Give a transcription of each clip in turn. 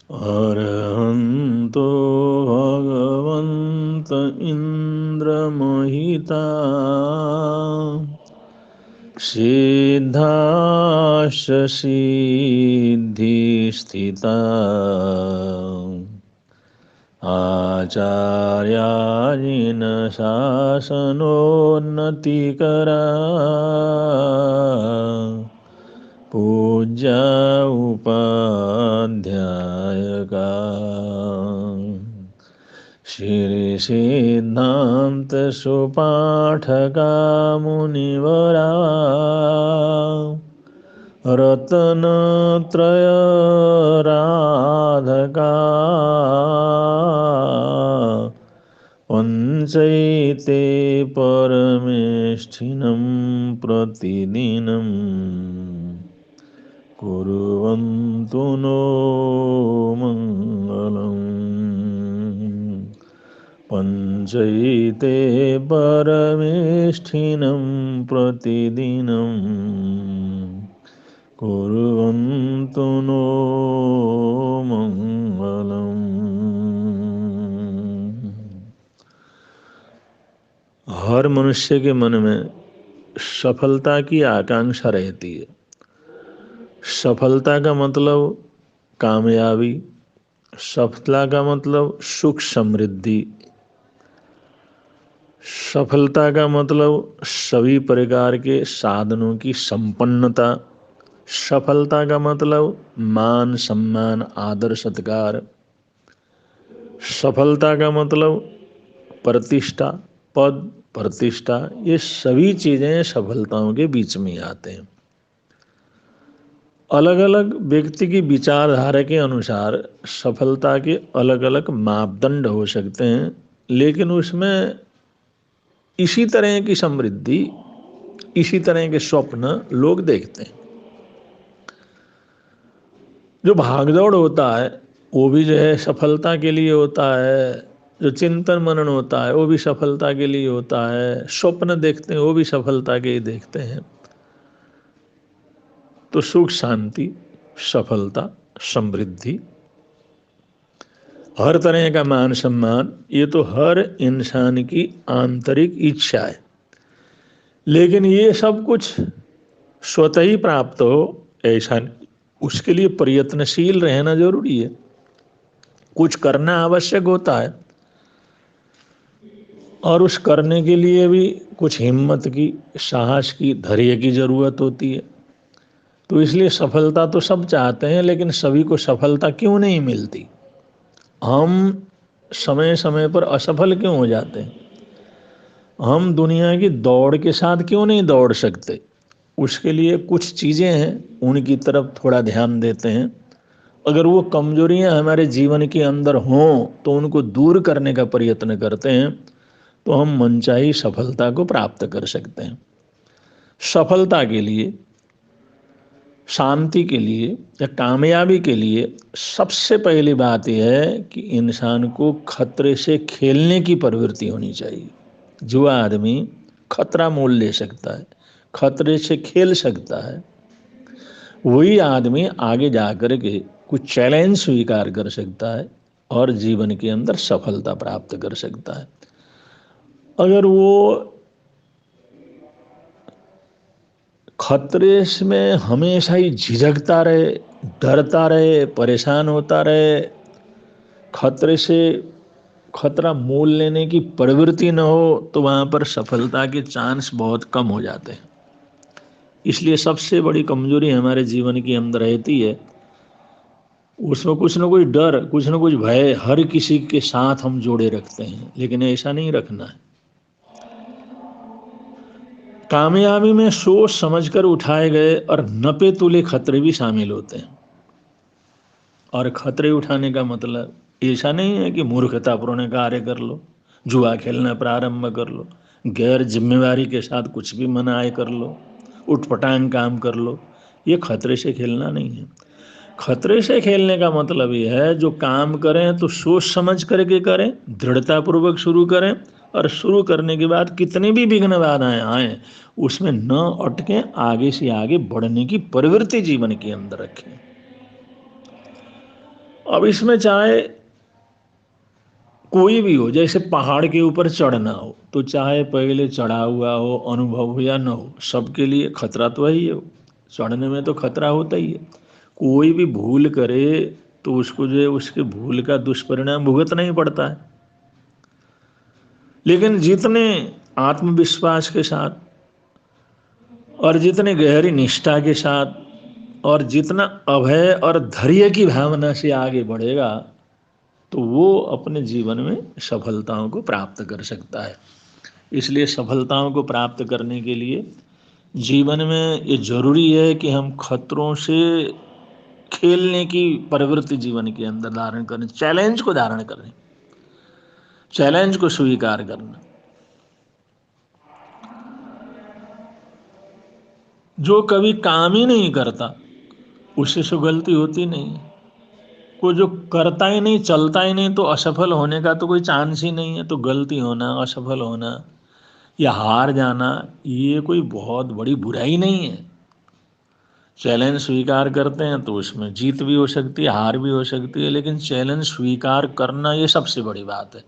अर्हन्तो भगवन्त इन्द्रमहिता सिद्धाश्च सिद्धिस्थिता आचार्यायेन शासनोन्नतिकरा पूज्या उपाध्यायका श्रीसिद्धान्तसुपाठका मुनिवरा रत्नत्रयराधका वञ्चैते परमेष्ठिनं प्रतिदिनं कुर्वन्तु नो मङ्गलम् पञ्चैते परमेष्ठिनं प्रतिदिनं कुर्वन्तु नो मङ्गलम्। हर मनुष्य के मन में सफलता की आकांक्षा रहती है। सफलता का मतलब कामयाबी, सफलता का मतलब सुख समृद्धि, सफलता का मतलब सभी प्रकार के साधनों की संपन्नता, सफलता का मतलब मान सम्मान आदर सत्कार, सफलता का मतलब प्रतिष्ठा पद प्रतिष्ठा, ये सभी चीजें सफलताओं के बीच में आते हैं। अलग अलग व्यक्ति की विचारधारा के अनुसार सफलता के अलग अलग मापदंड हो सकते हैं, लेकिन उसमें इसी तरह की समृद्धि, इसी तरह के स्वप्न लोग देखते हैं। जो भागदौड़ होता है वो भी जो है सफलता के लिए होता है, जो चिंतन मनन होता है वो भी सफलता के लिए होता है, स्वप्न देखते हैं वो भी सफलता के ही देखते हैं। तो सुख शांति सफलता समृद्धि हर तरह का मान सम्मान, ये तो हर इंसान की आंतरिक इच्छा है। लेकिन ये सब कुछ स्वतः ही प्राप्त हो ऐसा नहीं, उसके लिए प्रयत्नशील रहना जरूरी है, कुछ करना आवश्यक होता है और उस करने के लिए भी कुछ हिम्मत की, साहस की, धैर्य की जरूरत होती है। तो इसलिए सफलता तो सब चाहते हैं, लेकिन सभी को सफलता क्यों नहीं मिलती? हम समय समय पर असफल क्यों हो जाते हैं? हम दुनिया की दौड़ के साथ क्यों नहीं दौड़ सकते? उसके लिए कुछ चीज़ें हैं, उनकी तरफ थोड़ा ध्यान देते हैं। अगर वो कमजोरियां हमारे जीवन के अंदर हों तो उनको दूर करने का प्रयत्न करते हैं, तो हम मनचाही सफलता को प्राप्त कर सकते हैं। सफलता के लिए, शांति के लिए या कामयाबी के लिए सबसे पहली बात यह है कि इंसान को खतरे से खेलने की प्रवृत्ति होनी चाहिए। जो आदमी खतरा मोल ले सकता है, खतरे से खेल सकता है, वही आदमी आगे जाकर के कुछ चैलेंज स्वीकार कर सकता है और जीवन के अंदर सफलता प्राप्त कर सकता है। अगर वो खतरे में हमेशा ही झिझकता रहे, डरता रहे, परेशान होता रहे, खतरे से खतरा मोल लेने की प्रवृत्ति न हो, तो वहाँ पर सफलता के चांस बहुत कम हो जाते हैं। इसलिए सबसे बड़ी कमजोरी हमारे जीवन के अंदर रहती है, उसमें कुछ ना कुछ डर, कुछ ना कुछ भय हर किसी के साथ हम जोड़े रखते हैं, लेकिन ऐसा नहीं रखना है। कामयाबी में सोच समझकर उठाए गए और नपे तुले खतरे भी शामिल होते हैं। और खतरे उठाने का मतलब ऐसा नहीं है कि मूर्खतापूर्ण कार्य कर लो, जुआ खेलना प्रारंभ कर लो, गैर जिम्मेवारी के साथ कुछ भी मनाए कर लो, उठपटांग काम कर लो। ये खतरे से खेलना नहीं है। खतरे से खेलने का मतलब ये है, जो काम करें तो सोच समझ करके करें, दृढ़तापूर्वक शुरू करें, और शुरू करने के बाद कितनी भी विघ्न बाधाएं आए उसमें न अटके, आगे से आगे बढ़ने की प्रवृत्ति जीवन के अंदर रखें। अब इसमें चाहे कोई भी हो, जैसे पहाड़ के ऊपर चढ़ना हो, तो चाहे पहले चढ़ा हुआ हो, अनुभव हो या न हो, सबके लिए खतरा तो है ही है। चढ़ने में तो खतरा होता ही है। कोई भी भूल करे तो उसको जो है उसके भूल का दुष्परिणाम भुगतना ही पड़ता है। लेकिन जितने आत्मविश्वास के साथ और जितने गहरी निष्ठा के साथ और जितना अभय और धैर्य की भावना से आगे बढ़ेगा, तो वो अपने जीवन में सफलताओं को प्राप्त कर सकता है। इसलिए सफलताओं को प्राप्त करने के लिए जीवन में ये जरूरी है कि हम खतरों से खेलने की प्रवृत्ति जीवन के अंदर धारण करें, चैलेंज को धारण करें, चैलेंज को स्वीकार करना। जो कभी काम ही नहीं करता उससे तो गलती होती नहीं है। को जो करता ही नहीं, चलता ही नहीं, तो असफल होने का तो कोई चांस ही नहीं है। तो गलती होना, असफल होना या हार जाना, ये कोई बहुत बड़ी बुराई नहीं है। चैलेंज स्वीकार करते हैं तो उसमें जीत भी हो सकती है, हार भी हो सकती है, लेकिन चैलेंज स्वीकार करना ये सबसे बड़ी बात है।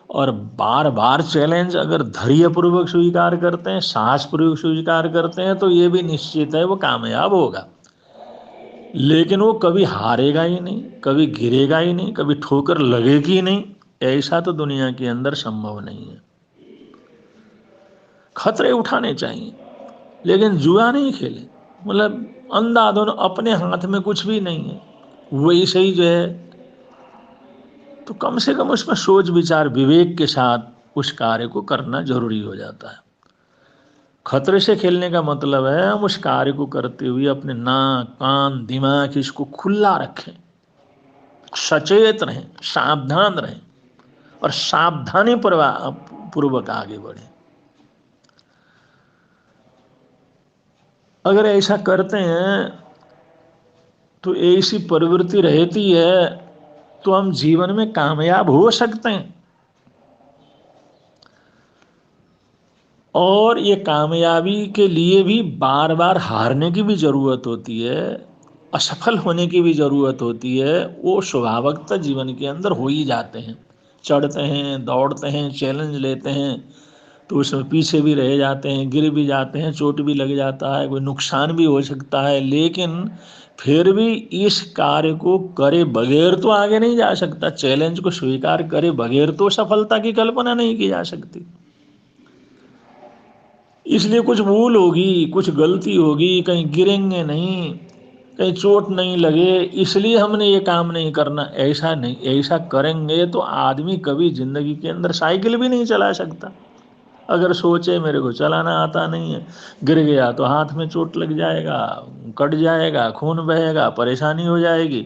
और बार बार चैलेंज अगर धैर्यपूर्वक स्वीकार करते हैं, साहसपूर्वक स्वीकार करते हैं, तो ये भी निश्चित है वो कामयाब होगा। लेकिन वो कभी हारेगा ही नहीं, कभी गिरेगा ही नहीं, कभी ठोकर लगेगी ही नहीं, ऐसा तो दुनिया के अंदर संभव नहीं है। खतरे उठाने चाहिए, लेकिन जुआ नहीं खेले। मतलब अंधाधुन अपने हाथ में कुछ भी नहीं है, वही सही जो है, तो कम से कम उसमें सोच विचार विवेक के साथ उस कार्य को करना जरूरी हो जाता है। खतरे से खेलने का मतलब है हम उस कार्य को करते हुए अपने नाक कान दिमाग इसको खुला रखें, सचेत रहें, सावधान रहें और सावधानी पूर्वक आगे बढ़ें। अगर ऐसा करते हैं तो ऐसी प्रवृत्ति रहती है तो हम जीवन में कामयाब हो सकते हैं। और ये कामयाबी के लिए भी बार बार हारने की भी ज़रूरत होती है, असफल होने की भी ज़रूरत होती है। वो स्वभावतः जीवन के अंदर हो ही जाते हैं। चढ़ते हैं, दौड़ते हैं, चैलेंज लेते हैं, तो उसमें पीछे भी रह जाते हैं, गिर भी जाते हैं, चोट भी लग जाता है, कोई नुकसान भी हो सकता है। लेकिन फिर भी इस कार्य को करे बगैर तो आगे नहीं जा सकता। चैलेंज को स्वीकार करे बगैर तो सफलता की कल्पना नहीं की जा सकती। इसलिए कुछ भूल होगी, कुछ गलती होगी, कहीं गिरेंगे नहीं, कहीं चोट नहीं लगे, इसलिए हमने ये काम नहीं करना, ऐसा नहीं। ऐसा करेंगे तो आदमी कभी जिंदगी के अंदर साइकिल भी नहीं चला सकता। अगर सोचे मेरे को चलाना आता नहीं है, गिर गया तो हाथ में चोट लग जाएगा, कट जाएगा, खून बहेगा, परेशानी हो जाएगी,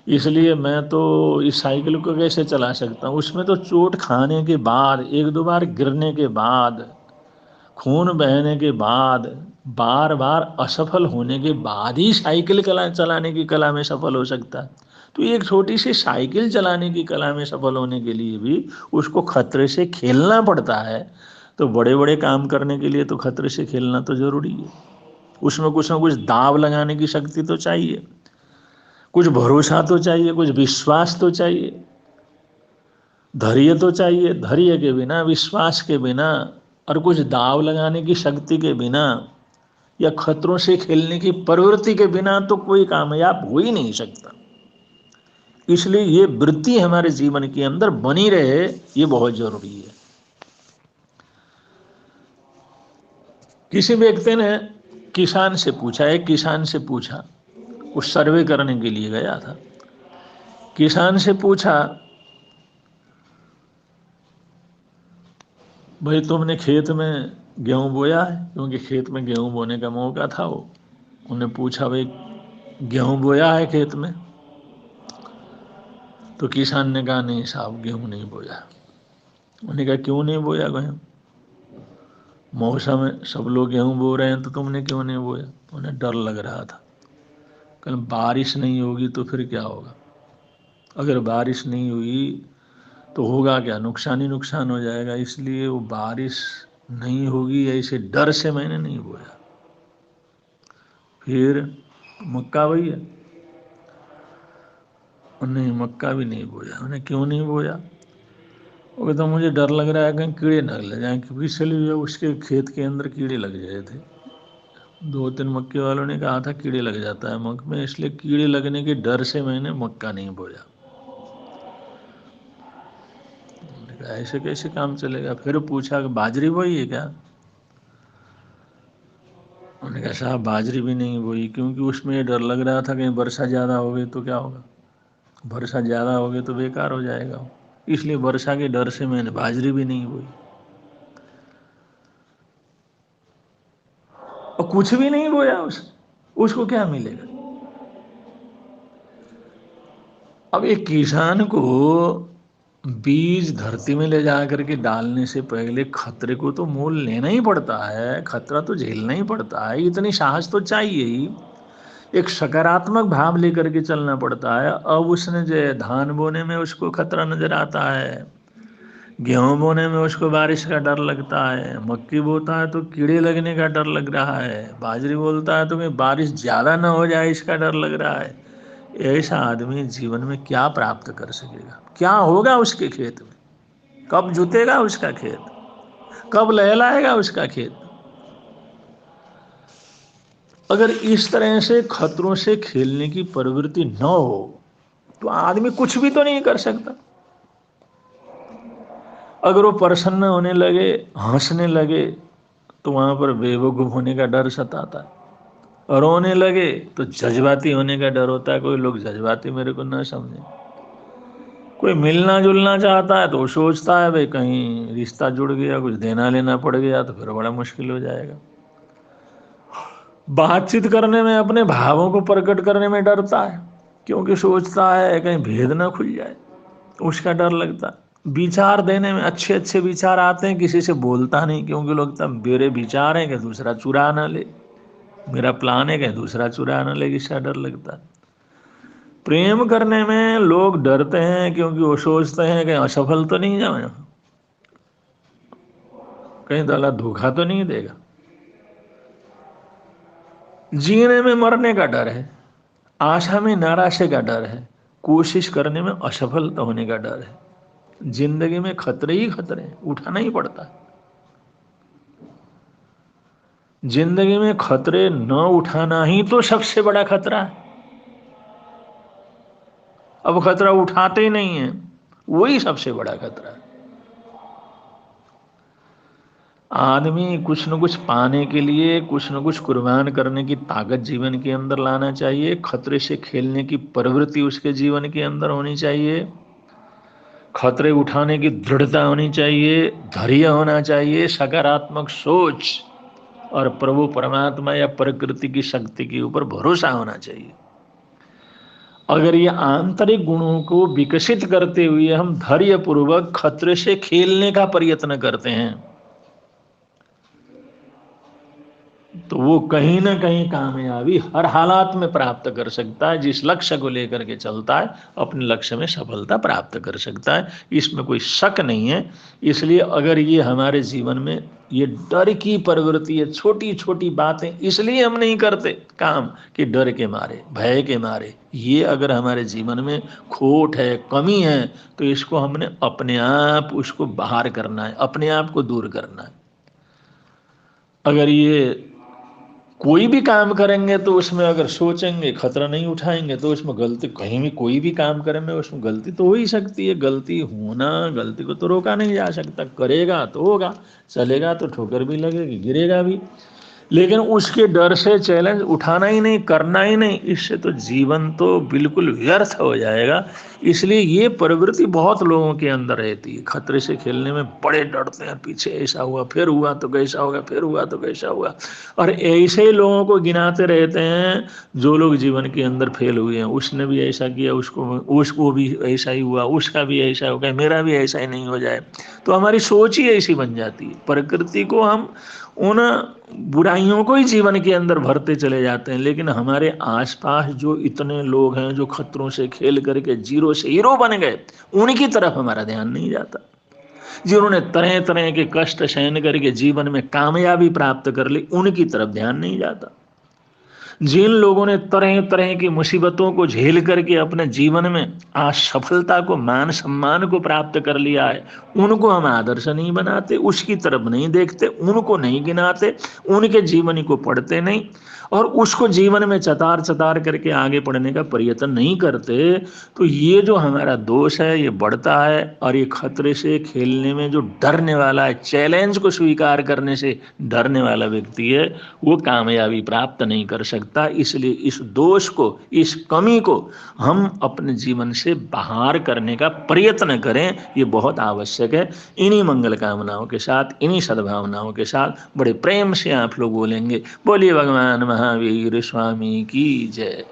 इसलिए मैं तो इस साइकिल को कैसे चला सकता हूँ। उसमें तो चोट खाने के बाद, एक दो बार गिरने के बाद, खून बहने के बाद, बार बार असफल होने के बाद ही साइकिल कला चलाने की कला में सफल हो सकता है। तो एक छोटी सी साइकिल चलाने की कला में सफल होने के लिए भी उसको खतरे से खेलना पड़ता है। तो बड़े बड़े काम करने के लिए तो खतरे से खेलना तो जरूरी है। उसमें कुछ ना कुछ दाव लगाने की शक्ति तो चाहिए, कुछ भरोसा तो चाहिए, कुछ विश्वास तो चाहिए, धैर्य तो चाहिए। धैर्य के बिना, विश्वास के बिना और कुछ दाव लगाने की शक्ति के बिना या खतरों से खेलने की प्रवृत्ति के बिना तो कोई कामयाब हो ही नहीं सकता। इसलिए ये वृत्ति हमारे जीवन के अंदर बनी रहे, ये बहुत जरूरी है। किसी व्यक्ति ने किसान से पूछा, एक किसान से पूछा, उस सर्वे करने के लिए गया था। किसान से पूछा, भाई तुमने खेत में गेहूं बोया है? क्योंकि खेत में गेहूं बोने का मौका था। वो उन्हें पूछा, भाई गेहूं बोया है खेत में? तो किसान ने कहा, नहीं साहब गेहूं नहीं बोया। उन्होंने कहा, क्यों नहीं बोया गेहूं? मौसम में सब लोग गेहूं बो रहे हैं तो तुमने क्यों नहीं बोया? उन्हें डर लग रहा था। कल बारिश नहीं होगी तो फिर क्या होगा? अगर बारिश नहीं हुई तो होगा क्या? नुकसान ही नुकसान हो जाएगा। इसलिए वो बारिश नहीं होगी ऐसे डर से मैंने नहीं बोया। फिर मक्का भैया, नहीं, मक्का भी नहीं बोया। मैंने क्यों नहीं बोया? वो कहता मुझे डर लग रहा है कहीं कीड़े न लग जाएं, क्योंकि इसलिए उसके खेत के अंदर कीड़े लग गए थे। 2-3 मक्के वालों ने कहा था कीड़े लग जाता है मक्के में, इसलिए कीड़े लगने के डर से मैंने मक्का नहीं बोया। मैंने कहा ऐसे कैसे काम चलेगा? फिर पूछा कि बाजरी बोई है क्या? उन्होंने कहा साहब बाजरी भी नहीं बोई, क्योंकि उसमें ये डर लग रहा था कहीं वर्षा ज़्यादा हो गई तो क्या होगा, वर्षा ज़्यादा हो गई तो बेकार हो जाएगा, इसलिए वर्षा के डर से मैंने बाजरी भी नहीं बोई। और कुछ भी नहीं बोया उसको क्या मिलेगा? अब एक किसान को बीज धरती में ले जा करके डालने से पहले खतरे को तो मोल लेना ही पड़ता है, खतरा तो झेलना ही पड़ता है, इतनी साहस तो चाहिए ही। एक सकारात्मक भाव लेकर के चलना पड़ता है। अब उसने जो है धान बोने में उसको खतरा नजर आता है, गेहूं बोने में उसको बारिश का डर लगता है, मक्की बोता है तो कीड़े लगने का डर लग रहा है, बाजरी बोलता है तो कहीं बारिश ज़्यादा ना हो जाए इसका डर लग रहा है। ऐसा आदमी जीवन में क्या प्राप्त कर सकेगा? क्या होगा उसके खेत में? कब जुतेगा उसका खेत? कब लहलाएगा उसका खेत? अगर इस तरह से खतरों से खेलने की प्रवृत्ति न हो तो आदमी कुछ भी तो नहीं कर सकता। अगर वो प्रसन्न होने लगे, हंसने लगे, तो वहां पर बेवकूफ होने का डर सताता है। रोने लगे तो जज्बाती होने का डर होता है, कोई लोग जज्बाती मेरे को ना समझे। कोई मिलना जुलना चाहता है तो वो सोचता है भाई कहीं रिश्ता जुड़ गया, कुछ देना लेना पड़ गया तो फिर बड़ा मुश्किल हो जाएगा। बातचीत करने में अपने भावों को प्रकट करने में डरता है, क्योंकि सोचता है कहीं भेद ना खुल जाए, उसका डर लगता है। विचार देने में अच्छे अच्छे विचार आते हैं, किसी से बोलता नहीं, क्योंकि लोग लगता मेरे विचार हैं कि दूसरा चुरा ना ले, मेरा प्लान है कि दूसरा चुरा ना ले, इसका डर लगता है। प्रेम करने में लोग डरते हैं, क्योंकि वो सोचते हैं कि असफल तो नहीं जाए, कहीं दला धोखा तो नहीं देगा। जीने में मरने का डर है, आशा में नाराशे का डर है, कोशिश करने में असफलता होने का डर है। जिंदगी में खतरे ही खतरे हैं, उठाना ही पड़ता है। जिंदगी में खतरे न उठाना ही तो सबसे बड़ा खतरा है। अब खतरा उठाते ही नहीं है, वही सबसे बड़ा खतरा है। आदमी कुछ न कुछ पाने के लिए कुछ न कुछ कुर्बान करने की ताकत जीवन के अंदर लाना चाहिए। खतरे से खेलने की प्रवृत्ति उसके जीवन के अंदर होनी चाहिए। खतरे उठाने की दृढ़ता होनी चाहिए, धैर्य होना चाहिए, सकारात्मक सोच और प्रभु परमात्मा या प्रकृति की शक्ति के ऊपर भरोसा होना चाहिए। अगर ये आंतरिक गुणों को विकसित करते हुए हम धैर्य पूर्वक खतरे से खेलने का प्रयत्न करते हैं तो वो कहीं ना कहीं कामयाबी हर हालात में प्राप्त कर सकता है। जिस लक्ष्य को लेकर के चलता है अपने लक्ष्य में सफलता प्राप्त कर सकता है, इसमें कोई शक नहीं है। इसलिए अगर ये हमारे जीवन में ये डर की प्रवृत्ति है, छोटी छोटी बातें इसलिए हम नहीं करते काम कि डर के मारे, भय के मारे, ये अगर हमारे जीवन में खोट है, कमी है, तो इसको हमने अपने आप उसको बाहर करना है, अपने आप को दूर करना है। अगर ये कोई भी काम करेंगे तो उसमें अगर सोचेंगे, खतरा नहीं उठाएंगे, तो उसमें गलती, कहीं भी कोई भी काम करेंगे उसमें गलती तो हो ही सकती है। गलती होना, गलती को तो रोका नहीं जा सकता, करेगा तो होगा, चलेगा तो ठोकर भी लगेगी, गिरेगा भी, लेकिन उसके डर से चैलेंज उठाना ही नहीं, करना ही नहीं, इससे तो जीवन तो बिल्कुल व्यर्थ हो जाएगा। इसलिए ये प्रवृत्ति बहुत लोगों के अंदर रहती है, खतरे से खेलने में बड़े डरते हैं, पीछे ऐसा हुआ, फिर हुआ तो कैसा होगा, फिर हुआ तो कैसा होगा। और ऐसे ही लोगों को गिनाते रहते हैं जो लोग जीवन के अंदर फेल हुए हैं। उसने भी ऐसा किया, उसको भी ऐसा ही हुआ, उसका भी ऐसा हो गया, मेरा भी ऐसा ही नहीं हो जाए। तो हमारी सोच ही ऐसी बन जाती है। प्रकृति को हम उन बुराइयों को ही जीवन के अंदर भरते चले जाते हैं, लेकिन हमारे आसपास जो इतने लोग हैं जो खतरों से खेल करके जीरो से हीरो बन गए, उनकी तरफ हमारा ध्यान नहीं जाता। जिन्होंने तरह तरह के कष्ट सहन करके जीवन में कामयाबी प्राप्त कर ली, उनकी तरफ ध्यान नहीं जाता। जिन लोगों ने तरह तरह की मुसीबतों को झेल करके अपने जीवन में आज सफलता को, मान सम्मान को प्राप्त कर लिया है, उनको हम आदर्श नहीं बनाते, उसकी तरफ नहीं देखते, उनको नहीं गिनाते, उनके जीवनी को पढ़ते नहीं और उसको जीवन में चतार चतार करके आगे बढ़ने का प्रयत्न नहीं करते, तो ये जो हमारा दोष है ये बढ़ता है। और ये खतरे से खेलने में जो डरने वाला है, चैलेंज को स्वीकार करने से डरने वाला व्यक्ति है, वो कामयाबी प्राप्त नहीं कर सकता। इसलिए इस दोष को, इस कमी को हम अपने जीवन से बाहर करने का प्रयत्न करें, ये बहुत आवश्यक है। इन्हीं मंगल कामनाओं के साथ, इन्हीं सद्भावनाओं के साथ बड़े प्रेम से आप लोग बोलेंगे, बोलिए भगवान महावीर स्वामी की जय।